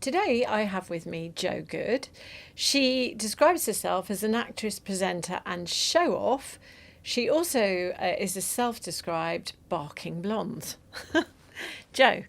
today I have with me Jo Good. She describes herself as an actress, presenter and show-off. She also is a self-described barking blonde. Jo,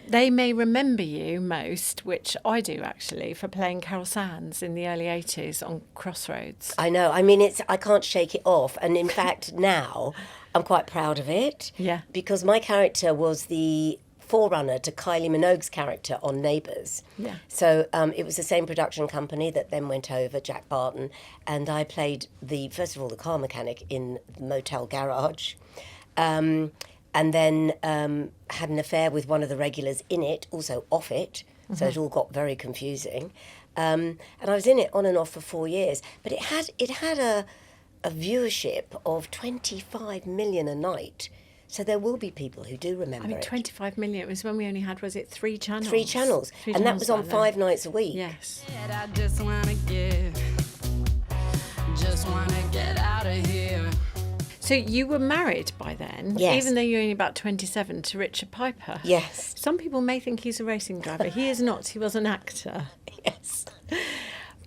they may remember you most, which I do actually, for playing Carol Sands in the early 80s on Crossroads. I know. I mean, I can't shake it off. And in fact, now I'm quite proud of it. Yeah. Because my character was the forerunner to Kylie Minogue's character on Neighbours. Yeah. So it was the same production company that then went over, Jack Barton, and I played first of all, the car mechanic in the motel garage. And then had an affair with one of the regulars in it, also off it, so it all got very confusing. And I was in it on and off for 4 years, but it had a viewership of 25 million a night. So there will be people who do remember it. 25 million. It was when we only had, was it 3 channels? 3 channels. And that was on 5 nights a week. Yes. I just want to get out of here. So you were married by then, Yes. even though you're only about 27, to Richard Piper. Yes. Some people may think he's a racing driver. He is not. He was an actor. Yes.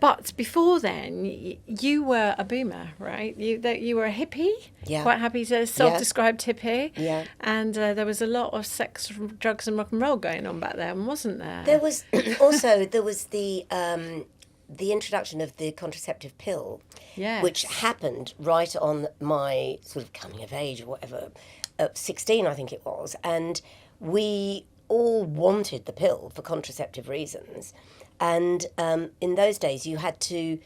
But before then, you were a boomer, right? You were a hippie. Yeah. Quite happy to self-described hippie. Yeah. And there was a lot of sex, drugs, and rock and roll going on back then, wasn't there? There was also the introduction of the contraceptive pill, Yes. which happened right on my sort of coming of age or whatever, 16 I think it was, and we all wanted the pill for contraceptive reasons. And in those days, you had to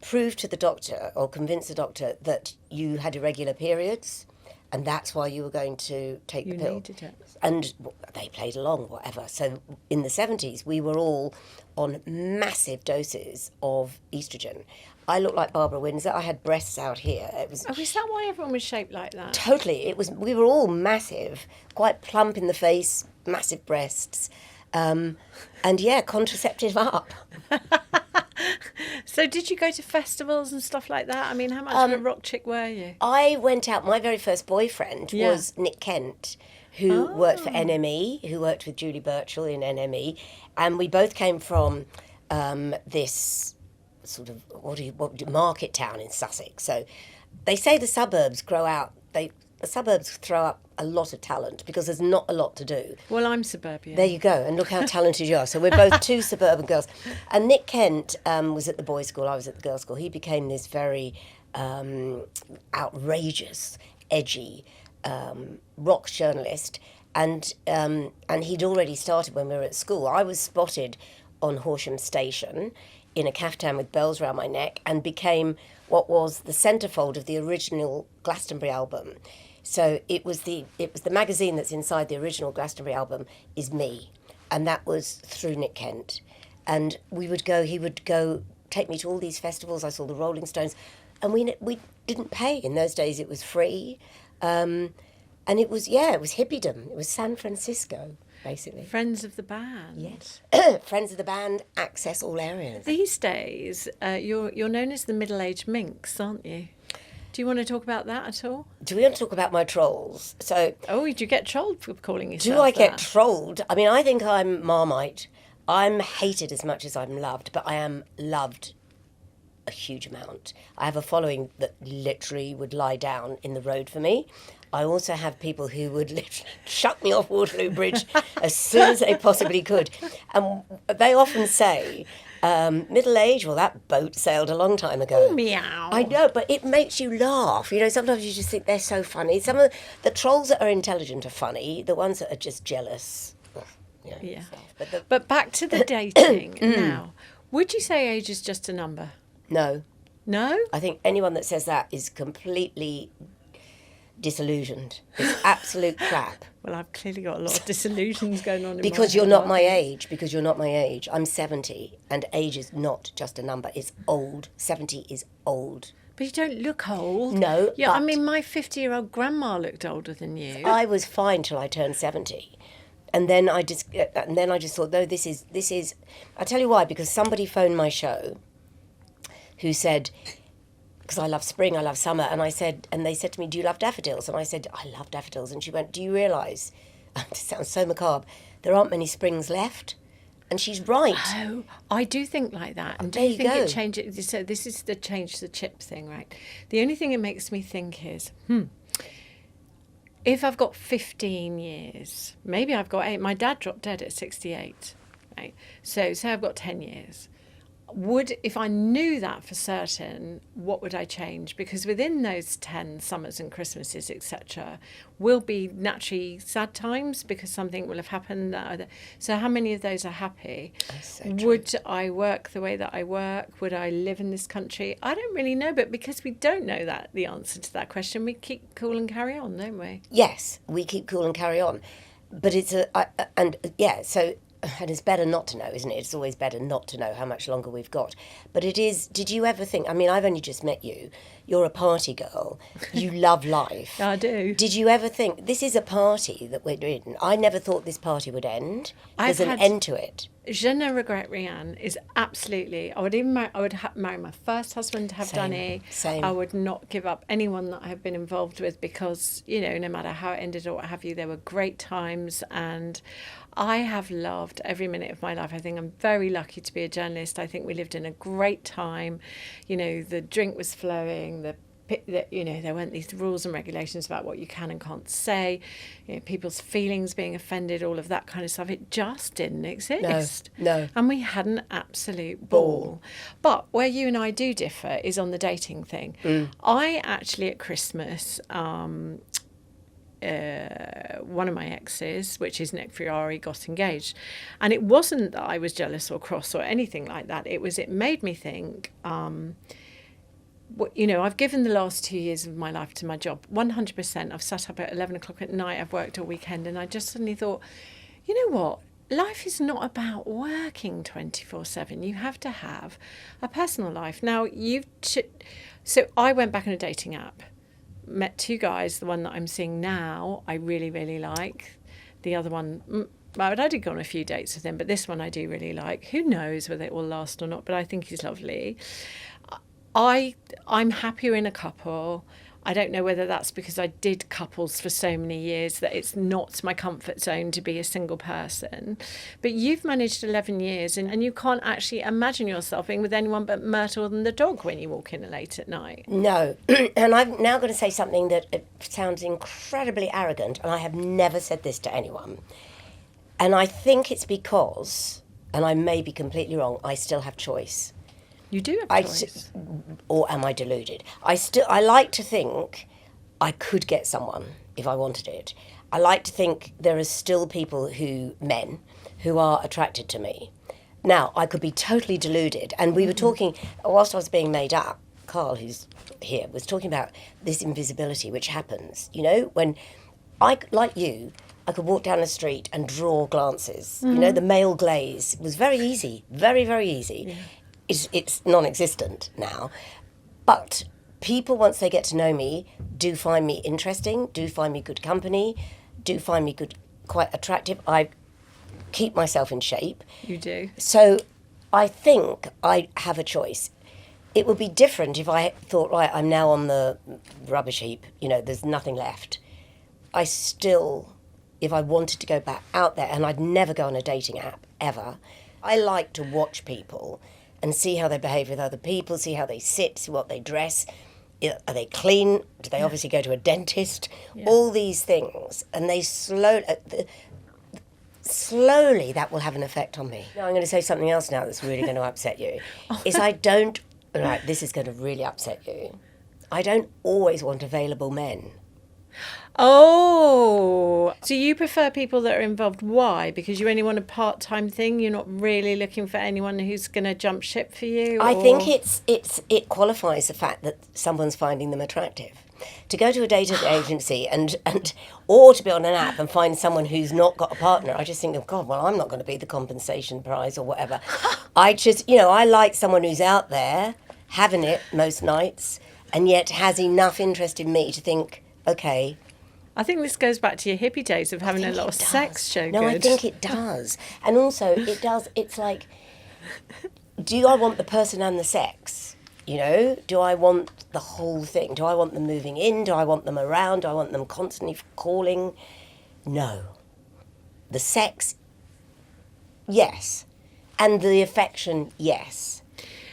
prove to the doctor or convince the doctor that you had irregular periods, and that's why you were going to take the pill. You needed it. And they played along, whatever. So in the 70s, we were all on massive doses of estrogen. I looked like Barbara Windsor. I had breasts out here. It was Oh, is that why everyone was shaped like that? totally. It was. We were all massive, quite plump in the face, massive breasts. And yeah, contraceptive up. So did you go to festivals and stuff like that? I mean, how much of a rock chick were you? I went out, my very first boyfriend was Nick Kent, who worked for NME, who worked with Julie Burchill in NME. And we both came from this sort of, market town in Sussex. So they say the suburbs the suburbs throw up a lot of talent because there's not a lot to do. Well, I'm suburban. There you go, and look how talented you are. So we're both 2 suburban girls. And Nick Kent was at the boys' school, I was at the girls' school. He became this very outrageous, edgy rock journalist. And he'd already started when we were at school. I was spotted on Horsham Station in a caftan with bells around my neck and became what was the centrefold of the original Glastonbury album. So it was the magazine that's inside the original Glastonbury album is me, and that was through Nick Kent. And he would go take me to all these festivals. I saw the Rolling Stones, and we didn't pay in those days. It was free, and it was hippiedom. It was San Francisco, basically. Friends of the band. Yes, friends of the band, access all areas. These days, you're known as the middle-aged Minx, aren't you? Do you want to talk about that at all? Do we want to talk about my trolls? So, do you get trolled for calling yourself do I get that? trolled? I mean, I think I'm Marmite. I'm hated as much as I'm loved, but I am loved a huge amount. I have a following that literally would lie down in the road for me. I also have people who would literally shut me off Waterloo Bridge as soon as they possibly could. And they often say, middle age, well, that boat sailed a long time ago. Oh, meow. I know, but it makes you laugh. You know, sometimes you just think they're so funny. Some of the trolls that are intelligent are funny. The ones that are just jealous. Yeah. But But back to the dating now. Would you say age is just a number? no. No? I think anyone that says that is completely disillusioned. It's absolute crap. Well, I've clearly got a lot of disillusions going on in Because my you're not life. my age. Because you're not my age. I'm 70, and age is not just a number. It's old. 70 is old. But you don't look old. No, Yeah, I but- mean, my 50-year-old grandma looked older than you. I was fine till I turned 70. And then I just thought, no, this is. I'll tell you why. Because somebody phoned my show, who said, because I love spring, I love summer, and they said to me, do you love daffodils? And I said, I love daffodils. And she went, do you realise, this sounds so macabre, there aren't many springs left? And she's right. Oh, I do think like that. And do There you you think go. it changes? So this is the change the chip thing, right? The only thing it makes me think is, if I've got 15 years, maybe I've got 8. My dad dropped dead at 68, right? So say I've got 10 years. If I knew that for certain, what would I change? Because within those 10 summers and Christmases, etc., will be naturally sad times because something will have happened. So how many of those are happy? So true. Would I work the way that I work? Would I live in this country? I don't really know, but because we don't know the answer to that question, we keep cool and carry on, don't we? Yes, we keep cool and carry on. But it's and it's better not to know, isn't it? It's always better not to know how much longer we've got. But it is, did you ever think, I mean, I've only just met you. You're a party girl. You love life. I do. Did you ever think, this is a party that we're in? I never thought this party would end. There's an end to it. Je ne regrette rien is absolutely. I would marry my first husband, have done it. Same. I would not give up anyone that I have been involved with because, no matter how it ended or what have you, there were great times and I have loved every minute of my life. I think I'm very lucky to be a journalist. I think we lived in a great time. The drink was flowing, there weren't these rules and regulations about what you can and can't say, people's feelings being offended, all of that kind of stuff. It just didn't exist. No. And we had an absolute ball. But where you and I do differ is on the dating thing. I actually at Christmas, one of my exes, which is Nick Fiore, got engaged. And it wasn't that I was jealous or cross or anything like that. It made me think, I've given the last 2 years of my life to my job, 100%. I've sat up at 11 o'clock at night, I've worked all weekend, and I just suddenly thought, you know what? Life is not about working 24/7. You have to have a personal life. Now, so I went back on a dating app, met 2 guys. The one that I'm seeing now, I really, really like. The other one, I'd already gone on a few dates with him, but this one I do really like. Who knows whether it will last or not, but I think he's lovely. I'm happier in a couple. I don't know whether that's because I did couples for so many years that it's not my comfort zone to be a single person. But you've managed 11 years and you can't actually imagine yourself being with anyone but Myrtle and the dog when you walk in late at night. No. And I'm now going to say something that sounds incredibly arrogant, and I have never said this to anyone. And I think it's because, and I may be completely wrong, I still have choice. You do have choice. Or am I deluded? I like to think I could get someone if I wanted it. I like to think there are still men who are attracted to me. Now, I could be totally deluded. And we were talking, whilst I was being made up, Carl, who's here, was talking about this invisibility which happens. When like you, I could walk down the street and draw glances. The male gaze was very easy, very, very easy. Yeah. It's non-existent now. But people, once they get to know me, do find me interesting, do find me good company, do find me quite attractive. I keep myself in shape. You do. So I think I have a choice. It would be different if I thought, right, I'm now on the rubbish heap, there's nothing left. I still, if I wanted to go back out there, and I'd never go on a dating app, ever, I like to watch people and see how they behave with other people, see how they sit, see what they dress. Are they clean? Do they obviously go to a dentist? Yeah. All these things. And they slowly that will have an effect on me. Now, I'm going to say something else now that's really going to upset you. This is going to really upset you. I don't always want available men. Oh, so you prefer people that are involved. Why? Because you only want a part-time thing? You're not really looking for anyone who's going to jump ship for you? I think it qualifies the fact that someone's finding them attractive. To go to a dating agency or to be on an app and find someone who's not got a partner, I just think, of God, well, I'm not going to be the compensation prize or whatever. I just, I like someone who's out there having it most nights and yet has enough interest in me to think, okay. I think this goes back to your hippie days of having a lot of sex, Jo. No, I think it does. And also, it does, it's like, do I want the person and the sex? Do I want the whole thing? Do I want them moving in? Do I want them around? Do I want them constantly calling? No. The sex, yes. And the affection, yes,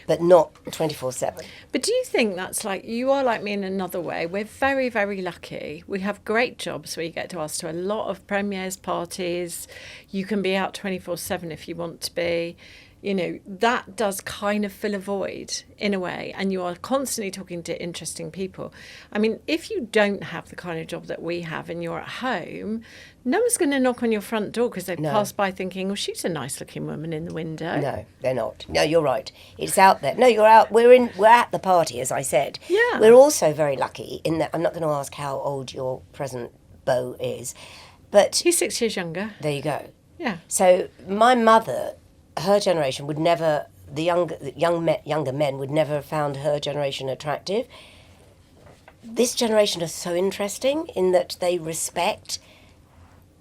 but not 24/7. But do you think that's like, you are like me in another way? We're very, very lucky. We have great jobs where you get to ask to a lot of premieres, parties. You can be out 24/7 if you want to be. You know, that does kind of fill a void in a way, and you are constantly talking to interesting people. I mean, if you don't have the kind of job that we have and you're at home, no one's going to knock on your front door because they've passed by thinking, oh, she's a nice looking woman in the window. No, they're not. No, you're right. It's out there. No, you're out. We're at the party, as I said. Yeah. We're also very lucky in that, I'm not going to ask how old your present beau is, but He's 6 years younger. there you go. Yeah. So my mother, her generation would never, younger men would never have found her generation attractive. This generation is so interesting in that they respect,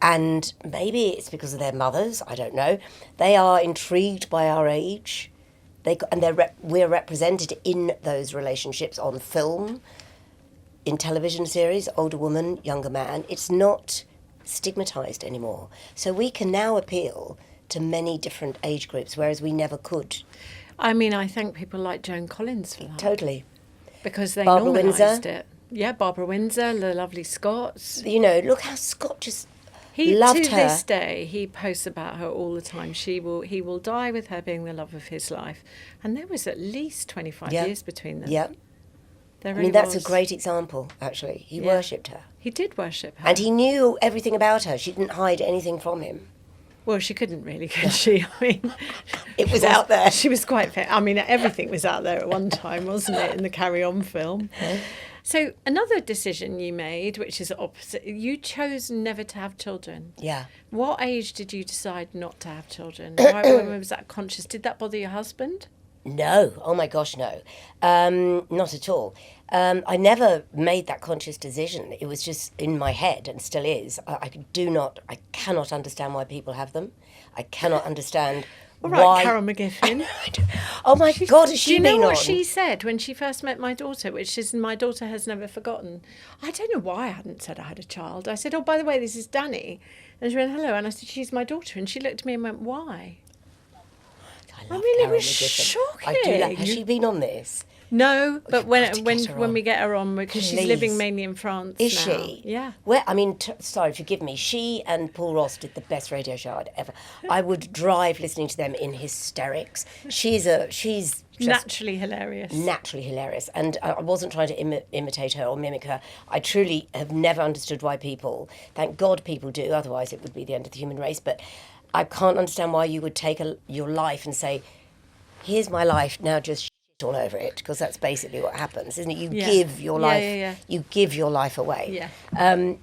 and maybe it's because of their mothers, I don't know. They are intrigued by our age. We're represented in those relationships on film, in television series, older woman, younger man. It's not stigmatised anymore. So we can now appeal to many different age groups, whereas we never could. I mean, I thank people like Joan Collins for that. Totally. Because they Barbara normalised Windsor. it. Yeah, Barbara Windsor, the lovely Scots. You know, look how Scott just He, loved to her. this day, he posts about her all the time. He will die with her being the love of his life. And there was at least 25 Yeah. years between them. Yeah. There I really mean, that's was. a great example, actually. He Yeah. worshipped her. He did worship her. And he knew everything about her. She didn't hide anything from him. Well, she couldn't really, could she? I mean, It was out there. she was quite I mean, everything was out there at one time, wasn't it, in the Carry On film? So another decision you made, which is opposite, you chose never to have children. Yeah. What age did you decide not to have children? When was that conscious? Did that bother your husband? No. Oh, my gosh, no. Not at all. I never made that conscious decision. It was just in my head and still is. I cannot understand why people have them. I cannot understand All right, why. Carol McGiffin. Oh, my God, has Do she you know been what on? she said when she first met my daughter, which is my daughter has never forgotten? I don't know why I hadn't said I had a child. I said, oh, by the way, this is Danny. And she went, hello. And I said, she's my daughter. And she looked at me and went, why? I mean, it Carol was McGiffin. I do shocking. has she been on this? No, but We've got to get her when on. we get her on, because she's Please. living mainly in France Is now. she? Yeah. Well, I mean, sorry, forgive me. She and Paul Ross did the best radio show I'd ever. I would drive listening to them in hysterics. She's just Naturally hilarious. naturally hilarious, and I wasn't trying to imitate her or mimic her. I truly have never understood why people. Thank God people do. Otherwise, it would be the end of the human race. But I can't understand why you would take your life and say, "Here's my life now, just." All over it, because that's basically what happens, isn't it? You Yeah. give your Yeah, life, yeah. you give your life away. Yeah.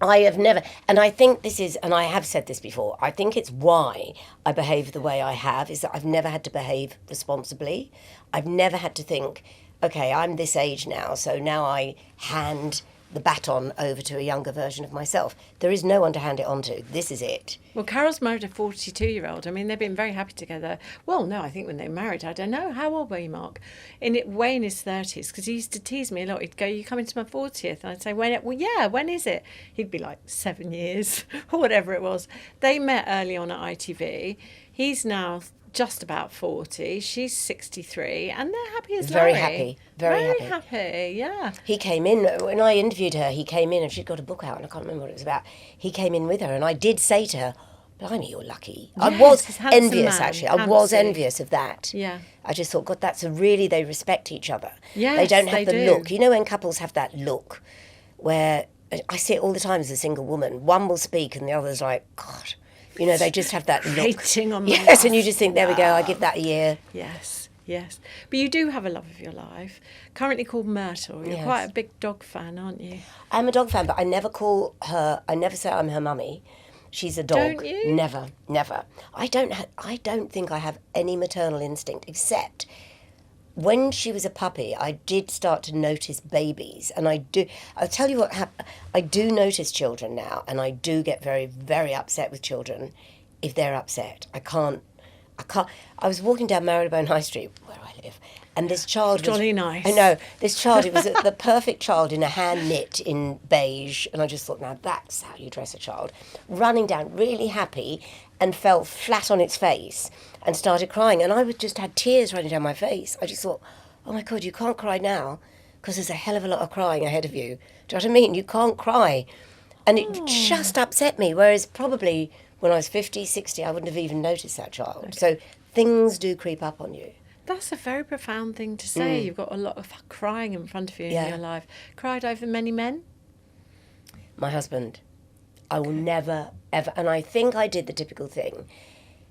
I have never, and I think this is, and I have said this before, I think it's why I behave the way I have, is that I've never had to behave responsibly. I've never had to think, okay, I'm this age now, so now I hand the baton over to a younger version of myself. There is no one to hand it on to. This is it. Well, Carol's married a 42-year-old. I mean, they've been very happy together. Well, no, I think when they married, I don't know. How old were you, Mark? Way in his 30s, because he used to tease me a lot. He'd go, you coming to my 40th? And I'd say, well, yeah, when is it? He'd be like, 7 years, or whatever it was. They met early on at ITV. He's now just about 40. She's 63, and they're happy as Very Larry. happy, very happy, yeah. He came in, when I interviewed her, he came in and she'd got a book out and I can't remember what it was about. He came in with her and I did say to her, blimey, you're lucky. I Yes, was he's a handsome envious, man, actually. I was handsy. envious of that. Yeah. I just thought, God, they respect each other. Yes, they don't have they the do. look. You know when couples have that look where, I see it all the time as a single woman, one will speak and the other's like, God. You know, they just have that look. Hating on my Yes, life. and you just think, there we go, I give that a year. Yes, yes. But you do have a love of your life, currently called Myrtle. You're Yes. quite a big dog fan, aren't you? I'm a dog fan, but I never say I'm her mummy. She's a dog. Don't you? Never, never. I don't think I have any maternal instinct, except when she was a puppy, I did start to notice babies, and I'll tell you what happened. I do notice children now, and I do get very, very upset with children if they're upset. I can't. I was walking down Marylebone High Street, where I live, and this child Jolly nice. I know, this child, it was the perfect child in a hand knit in beige, and I just thought, now that's how you dress a child. Running down, really happy, and fell flat on its face and started crying. And I just had tears running down my face. I just thought, oh my God, you can't cry now because there's a hell of a lot of crying ahead of you. Do you know what I mean? You can't cry. And it just upset me, whereas probably when I was 50, 60, I wouldn't have even noticed that child. Okay. So things do creep up on you. That's a very profound thing to say. You've got a lot of crying in front of you in your life. Cried over many men? My husband. I will never, ever... And I think I did the typical thing.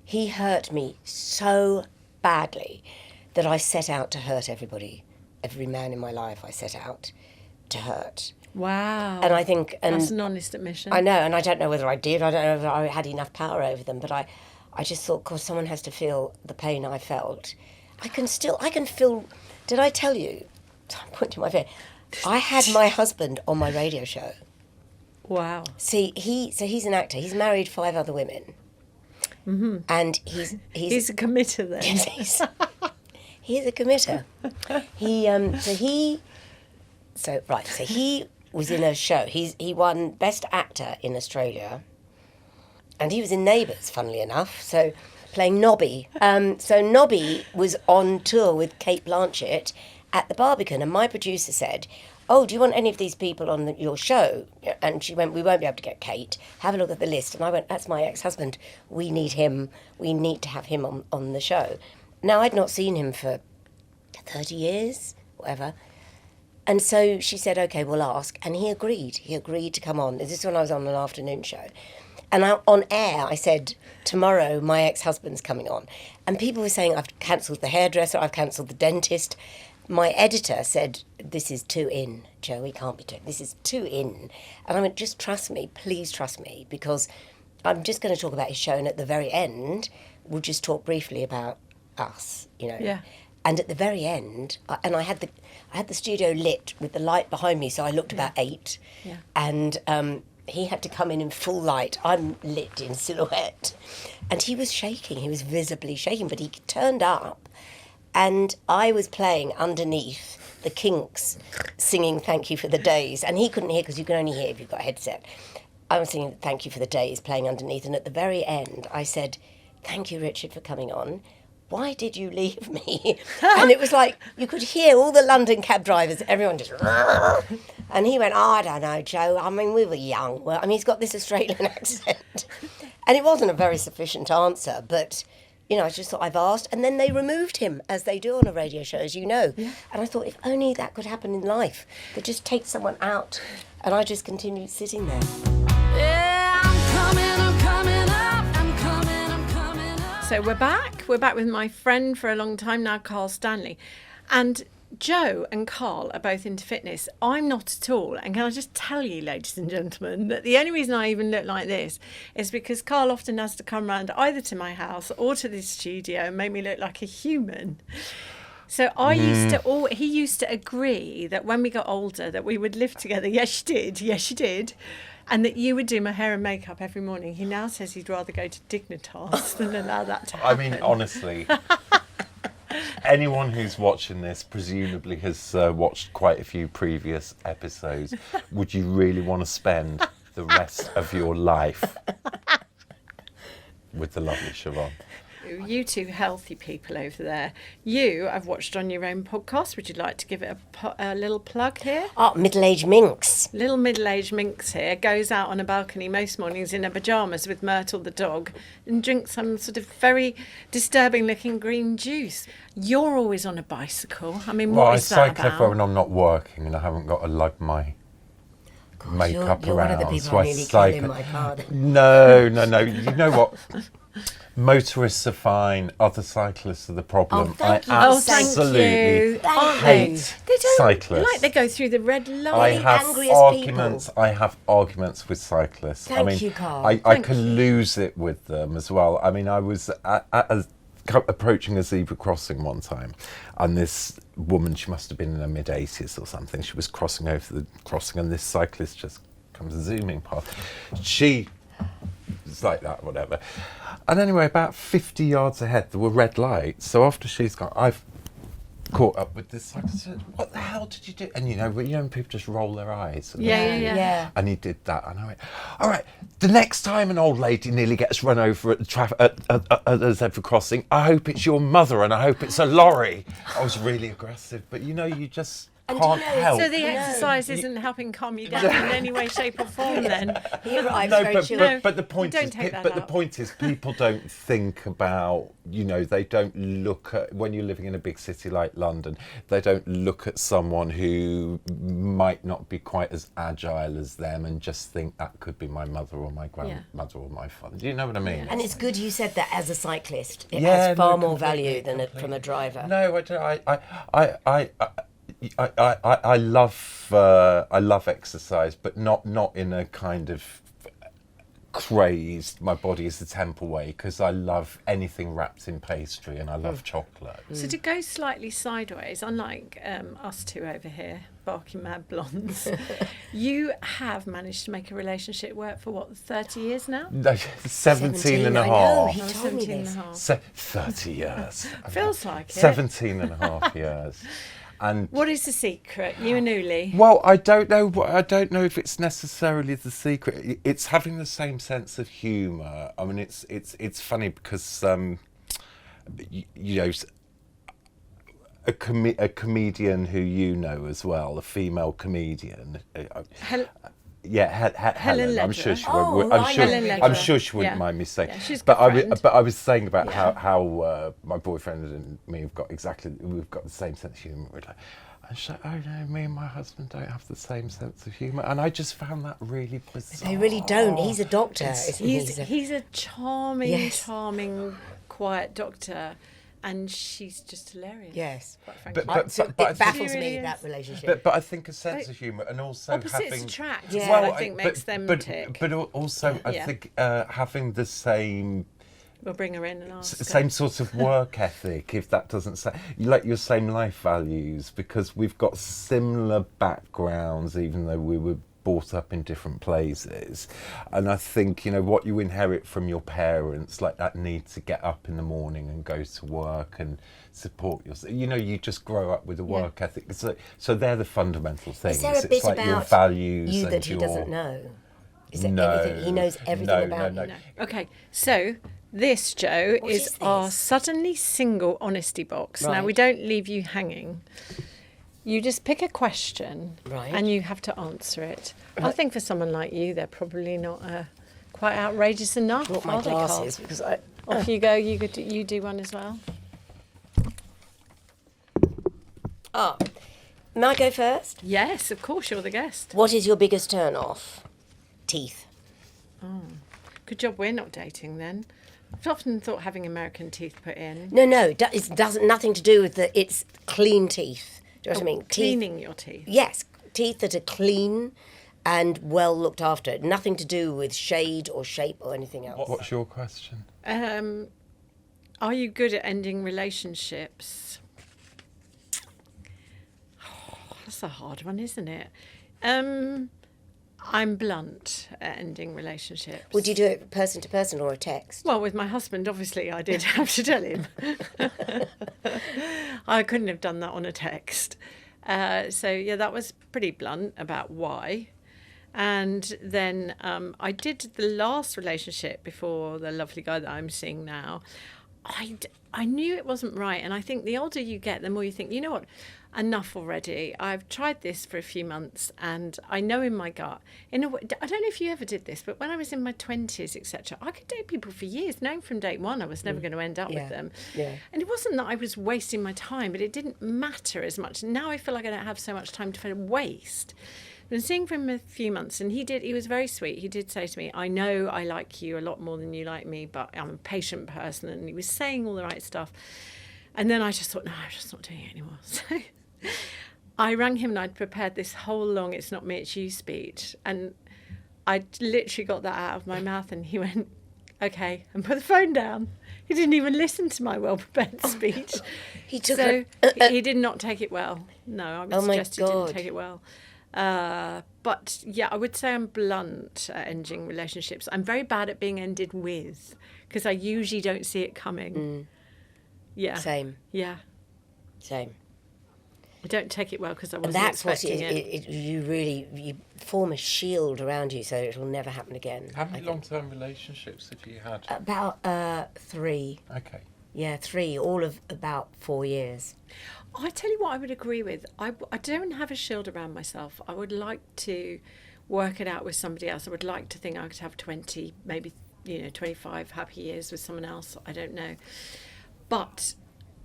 He hurt me so badly that I set out to hurt everybody. Every man in my life I set out to hurt. Wow. And I think... That's an honest admission. I know, and I don't know whether I did. I don't know whether I had enough power over them, but I just thought, God, someone has to feel the pain I felt. I can feel... Did I tell you? I'm pointing to my face. I had my husband on my radio show. Wow. See, he's an actor. He's married 5 other women. Mm-hmm. And he's a committer then. He's a committer. So he was in a show. He won Best Actor in Australia. And he was in Neighbours, funnily enough. So playing Nobby. So Nobby was on tour with Kate Blanchett at the Barbican, and my producer said, oh, do you want any of these people on your show? And she went, we won't be able to get Kate. Have a look at the list. And I went, that's my ex-husband. We need him. We need to have him on the show. Now, I'd not seen him for 30 years, whatever. And so she said, OK, we'll ask. And he agreed. He agreed to come on. This is when I was on an afternoon show. And on air, I said, tomorrow, my ex-husband's coming on. And people were saying, I've cancelled the hairdresser, I've cancelled the dentist. My editor said, this is too in, Jo, we can't be doing this. Is too in. And I went, just trust me, please trust me, because I'm just going to talk about his show, and at the very end, we'll just talk briefly about us, you know. Yeah. And at the very end, I had the studio lit with the light behind me, so I looked about 8. Yeah. And he had to come in full light. I'm lit in silhouette. And he was shaking. He was visibly shaking, but he turned up. And I was playing underneath the Kinks, singing Thank You for the Days. And he couldn't hear, because you can only hear if you've got a headset. I was singing Thank You for the Days, playing underneath. And at the very end, I said, thank you, Richard, for coming on. Why did you leave me? And it was like, you could hear all the London cab drivers, everyone just... And he went, I don't know, Jo. I mean, we were young. Well, I mean, he's got this Australian accent. And it wasn't a very sufficient answer, but... You know, I just thought, I've asked. And then they removed him, as they do on a radio show, as you know. Yeah. And I thought, if only that could happen in life. They just take someone out. And I just continued sitting there. Yeah, I'm coming up. So we're back. We're back with my friend for a long time now, Carl Stanley. And Jo and Carl are both into fitness. I'm not at all. And can I just tell you, ladies and gentlemen, that the only reason I even look like this is because Carl often has to come round either to my house or to the studio and make me look like a human. So he used to agree that when we got older that we would live together. Yes, you did. And that you would do my hair and makeup every morning. He now says he'd rather go to Dignitas than allow that to happen. I mean, honestly... Anyone who's watching this presumably has watched quite a few previous episodes. Would you really want to spend the rest of your life with the lovely Siobhan? You two healthy people over there. I've watched on your own podcast. Would you like to give it a little plug here? Oh, middle-aged Minx. Little middle-aged Minx here goes out on a balcony most mornings in her pyjamas with Myrtle the dog and drinks some sort of very disturbing-looking green juice. You're always on a bicycle. I mean, what is that about? I cycle when I'm not working and I haven't got to lug my makeup you're around. One of the people so I nearly cycle. killed in my car. No. You know what? Motorists are fine. Other cyclists are the problem. Thank you. Absolutely hate cyclists. Like they go through the red light. I have arguments with cyclists. Thank you, Carl. I can lose it with them as well. I mean, I was approaching a zebra crossing one time, and this woman, she must have been in her mid-80s or something, she was crossing over the crossing, and this cyclist just comes zooming past. She was like that, whatever. And anyway, about 50 yards ahead, there were red lights. So after she's gone, I've caught up with this. I said, "What the hell did you do?" And when people just roll their eyes. Yeah. And he did that, and I went, "All right. The next time an old lady nearly gets run over at the zebra crossing, I hope it's your mother, and I hope it's a lorry." I was really aggressive, but you just can't help. So the exercise isn't helping calm you down in any way, shape, or form. Then He arrives No, very chilled. but the point don't is, take that but the out. point is, people don't think about, they don't look at, when you're living in a big city like London, they don't look at someone who might not be quite as agile as them and just think that could be my mother or my grandmother or my father. Do you know what I mean? And it's good you said that as a cyclist. It Yeah, has far no, more value completely, than from a driver. No, I don't. I love exercise, but not in a kind of crazed, my body is the temple way, because I love anything wrapped in pastry and I love chocolate. So to go slightly sideways, unlike us two over here, barking mad blondes, you have managed to make a relationship work for what, 30 years now? No, 17 and a I know, half. he told me 17 and this. a half. 30 years. Feels like it. 17 and a half years. And What is the secret? You and Uli? well, I don't know. I don't know if it's necessarily the secret. It's having the same sense of humour. I mean, it's funny because a comedian who as well, a female comedian. Helen. I'm sure she won't. I'm sure she wouldn't mind me saying. Yeah, she's a but good friend. I was saying about how my boyfriend and me we've got the same sense of humour. We're like, and she's like, "Oh no, me and my husband don't have the same sense of humour," and I just found that really bizarre. They really don't. He's a doctor. Isn't he? He's a charming, Yes. charming, quiet doctor, and she's just hilarious. Yes. Quite frankly. But So I it think- baffles She really me, is. that relationship. But I think a sense of humour, and also Opposites having attract. Yeah. Is Well, what I think makes them tick. But also, I Yeah. think having the same We'll bring her in and ask her. same sort of work ethic, if that doesn't say, like your same life values, because we've got similar backgrounds, even though we were brought up in different places. And I think, what you inherit from your parents, like that need to get up in the morning and go to work and support yourself. You just grow up with a work ethic. So they're the fundamental things. Is there a It's bit like your about values you and that he your... doesn't know? Is there No. anything? He knows everything about you. No. Okay, so this, Jo, What is is our this? suddenly single honesty box. Now, Right. we don't leave you hanging. You just pick a question Right. and you have to answer it. I think for someone like you, they're probably not quite outrageous enough. Brought my are they, Carl? glasses because I. Off you go. You do one as well. Oh, may I go first? Yes, of course, you're the guest. What is your biggest turn off? Teeth. Good job we're not dating then. I've often thought having American teeth put in. No, it doesn't nothing to do with the. It's clean teeth. Do you know what I mean? Cleaning your teeth. Yes, teeth that are clean and well looked after. Nothing to do with shade or shape or anything else. What's your question? Are you good at ending relationships? Oh, that's a hard one, isn't it? I'm blunt at ending relationships. Would you do it person to person or a text? Well, with my husband, obviously, I did have to tell him. I couldn't have done that on a text. So, yeah, that was pretty blunt about why. And then I did the last relationship before the lovely guy that I'm seeing now. I knew it wasn't right. And I think the older you get, the more you think, you know what, enough already. I've tried this for a few months and I know in my gut, in a way, I don't know if you ever did this, but when I was in my 20s, etc., I could date people for years, knowing from date one I was never going to end up with them. Yeah. And it wasn't that I was wasting my time, but it didn't matter as much. Now I feel like I don't have so much time to waste. I've been seeing for him a few months, and he was very sweet. He did say to me, I know I like you a lot more than you like me, but I'm a patient person. And he was saying all the right stuff. And then I just thought, no, I'm just not doing it anymore. So I rang him and I'd prepared this whole long "it's not me, it's you" speech. And I literally got that out of my mouth and he went, okay, and put the phone down. He didn't even listen to my well-prepared speech. He took So he did not take it well. No, I would Oh my suggest he didn't God. take it well. But yeah, I would say I'm blunt at ending relationships. I'm very bad at being ended with because I usually don't see it coming. Yeah. Same. Yeah. Same. I don't take it well because I And wasn't that's what expecting it. you form a shield around you so it'll never happen again. How many long-term relationships have you had? About 3. Okay. Yeah, 3, all of about 4 years. I tell you what I would agree with. I don't have a shield around myself. I would like to work it out with somebody else. I would like to think I could have 20, maybe 25 happy years with someone else. I don't know. But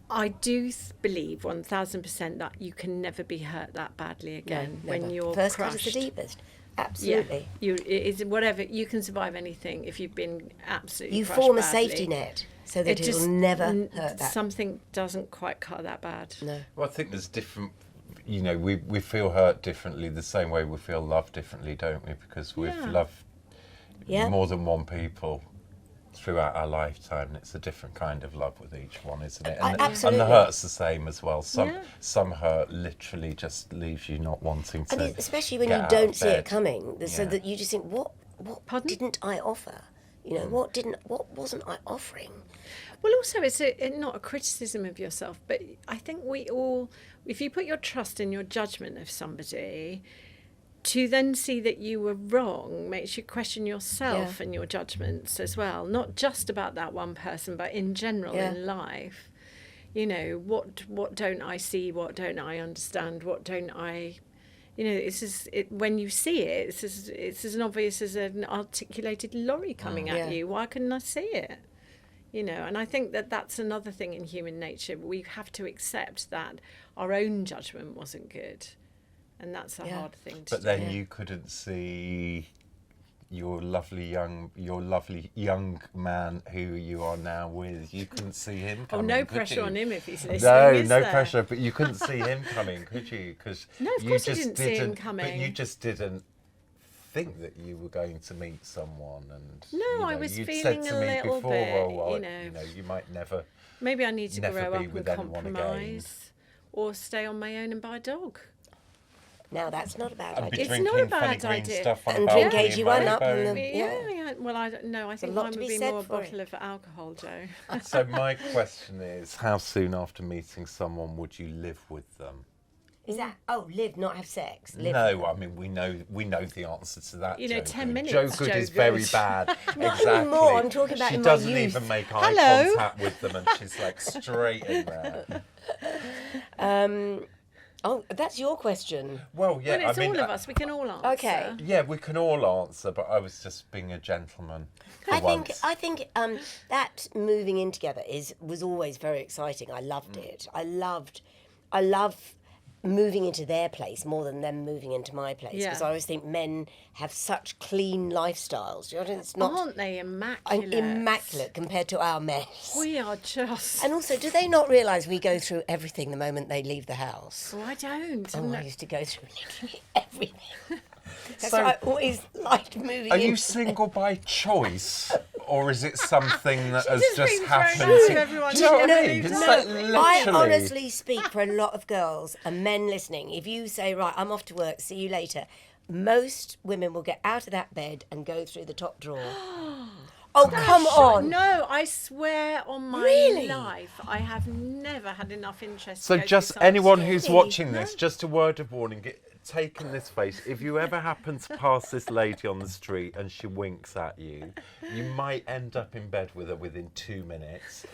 I do believe 1000% that you can never be hurt that badly again No, when never. you're First crushed. cut is the deepest. Absolutely. Yeah, it is whatever. You can survive anything if you've been absolutely You crushed form a badly. safety net so that it'll never hurt that. Something doesn't quite cut that bad. No. Well, I think there's different, we feel hurt differently the same way we feel loved differently, don't we? Because we've Yeah. loved Yeah. more than one people throughout our lifetime, and it's a different kind of love with each one, isn't it? And Absolutely. the hurt's the same as well. Yeah. Some hurt literally just leaves you not wanting to. And especially when get you out don't of see it bed. coming, so Yeah. that you just think, what Pardon? didn't I offer? What wasn't I offering? Well, also, it's not a criticism of yourself, but I think we all, if you put your trust in your judgment of somebody, to then see that you were wrong makes you question yourself and your judgments as well. Not just about that one person, but in general in life. What don't I see? What don't I understand? What don't I... when you see it, it's as obvious as an articulated lorry coming at you. Why couldn't I see it? And I think that that's another thing in human nature. We have to accept that our own judgment wasn't good. And that's a hard thing to But do. then you couldn't see your lovely young man who you are now with. You couldn't see him coming. no could pressure you? on him if he's listening. No, is no there? pressure. But you couldn't see him coming, could you? Because No, of course you didn't see him coming. But you just didn't think that you were going to meet someone. And No, I was you'd feeling said to a me little before, bit, well, you might never. Maybe I need to never grow be up with and anyone again. compromise or stay on my own and buy a dog. Now that's not a bad And be idea. It's drinking not a funny bad green idea. stuff on And a drink balcony in AG1 up Marylebone. and Yeah. Well, I don't know. I think lot mine to would be be said more a for it. bottle of alcohol, Joe. So my question is, how soon after meeting someone would you live with them? Is that live, not have sex? Live. No, I mean we know the answer to that. You know, Joe 10 Good. minutes, Joe Good Joe is very Good. bad. Not Exactly. anymore, I'm talking about she in my doesn't youth. even make eye Hello. contact with them, and she's like straight in there. That's your question. Well, yeah, Well, it's I mean, all of us. We can all answer. Okay. yeah, we can all answer, but I was just being a gentleman for once. I think that moving in together was always very exciting. I loved it. I love moving into their place more than them moving into my place, because Yeah. I always think men have such clean lifestyles. It's not Aren't they immaculate? immaculate compared to our mess. We are just... And also, do they not realise we go through everything the moment they leave the house? Oh, I don't. Oh, I used to go through literally everything. That's So- why I always liked moving Are in. you single by choice, or is it something that has just just been thrown happened? out to of everyone. Do you know what I No, mean? It's no. like I literally. honestly speak for a lot of girls and men listening. If you say, right, I'm off to work, see you later, most women will get out of that bed and go through the top drawer. Oh, come on. No, I swear on my Really? life, I have never had enough interest. So to go just through some anyone sort who's of- watching this, just a word of warning, take in this face. If you ever happen to pass this lady on the street and she winks at you, you might end up in bed with her within 2 minutes.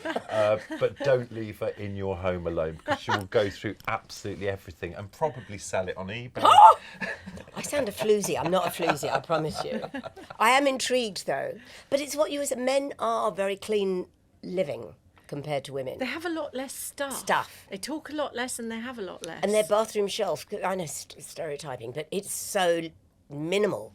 But don't leave her in your home alone, because she will go through absolutely everything and probably sell it on eBay. I sound a floozy. I'm not a floozy, I promise you. I am intrigued, though. But it's what you said. Men are very clean living compared to women. They have a lot less stuff. They talk a lot less and they have a lot less. And their bathroom shelf, I know stereotyping, but it's so minimal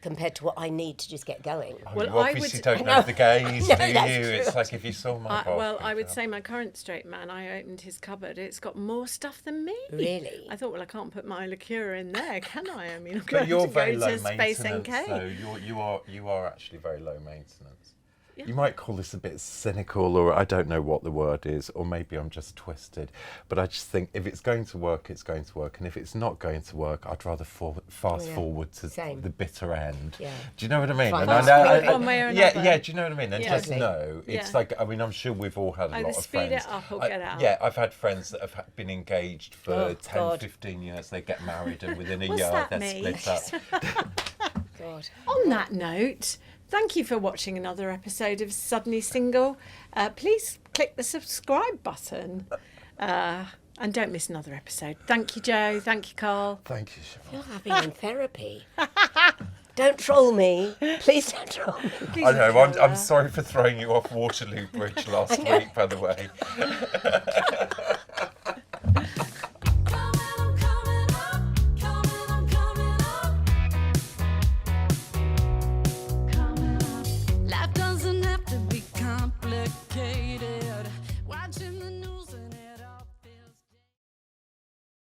compared to what I need to just get going. Well, you I obviously would- don't know the gays, No, do you? that's true. It's like if you saw my Well, bathroom I would shelf. say my current straight man, I opened his cupboard. It's got more stuff than me. Really? I thought, well, I can't put my liqueur in there, can I? I mean, I'm But going you're to very go low to Space maintenance, NK. though. You are actually very low maintenance. You might call this a bit cynical, or I don't know what the word is, or maybe I'm just twisted. But I just think if it's going to work, it's going to work. And if it's not going to work, I'd rather fast forward to Same. the bitter end. Yeah. Do you know what I mean? Fine. And I know, One way or yeah, another. yeah, do you know what I mean? And Yeah. just know, it's Yeah. like, I mean, I'm sure we've all had a Either lot of speed friends. it up or get out. Yeah, I've had friends that have been engaged for Oh, 10, God. 15 years. They get married and within a What's year that they're mean? split up. God. On that note, thank you for watching another episode of Suddenly Single. Please click the subscribe button and don't miss another episode. Thank you, Jo. Thank you, Carl. Thank you, Siobhan. You're having in therapy. Don't troll me. Please don't troll me. Please I know, don't I'm sorry for throwing you off Waterloo Bridge last week, by the way.